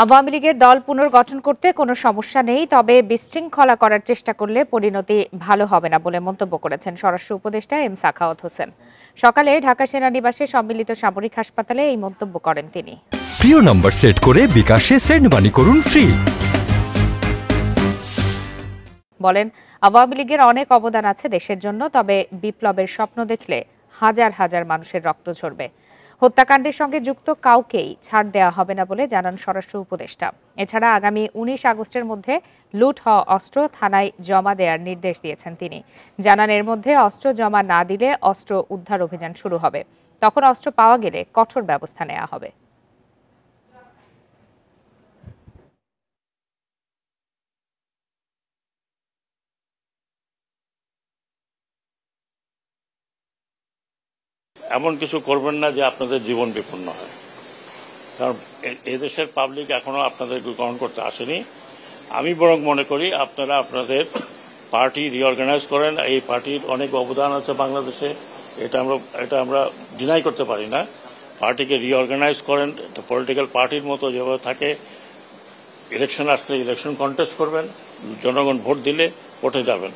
আওয়ামী লীগের দল পুনর্গঠন করতে কোনো সমস্যা নেই, তবে বিশৃঙ্খলা করার চেষ্টা করলে পরিণতি ভালো হবে না বলে মন্তব্য করেছেন স্বরাষ্ট্র উপদেষ্টা এম সাখাওয়াত হোসেন। সকালে ঢাকা সেনানিবাসে সম্মিলিত সামরিক হাসপাতালে এই মন্তব্য করেন তিনি। প্রিয় নম্বর সেট করে বিকাশে সেন্ড মানি করুন ফ্রি। বলেন, আওয়ামী লীগের অনেক অবদান আছে দেশের জন্য, তবে বিপ্লবের স্বপ্ন দেখলে হাজার হাজার মানুষের রক্ত ঝরবে। হত্যাকাণ্ডের সঙ্গে যুক্ত কাউকেই ছাড় দেওয়া হবে না বলে জানান স্বরাষ্ট্র উপদেষ্টা। এছাড়া আগামী ১৯ আগস্টের মধ্যে লুট হওয়া অস্ত্র থানায় জমা দেওয়ার নির্দেশ দিয়েছেন তিনি। জানান, এর মধ্যে অস্ত্র জমা না দিলে অস্ত্র উদ্ধার অভিযান শুরু হবে। তখন অস্ত্র পাওয়া গেলে কঠোর ব্যবস্থা নেওয়া হবে। এমন কিছু করবেন না যে আপনাদের জীবন বিপন্ন হয়, কারণ এদেশের পাবলিক এখনো আপনাদেরকে গ্রহণ করতে আসেনি। আমি বরং মনে করি আপনারা আপনাদের পার্টি রিঅর্গানাইজ করেন। এই পার্টির অনেক অবদান আছে বাংলাদেশে, এটা আমরা ডিনাই করতে পারি না। পার্টিকে রিঅর্গানাইজ করেন, পলিটিক্যাল পার্টির মতো যেভাবে থাকে, ইলেকশন আসলে ইলেকশন কন্টেস্ট করবেন, জনগণ ভোট দিলে ভোটে যাবেন।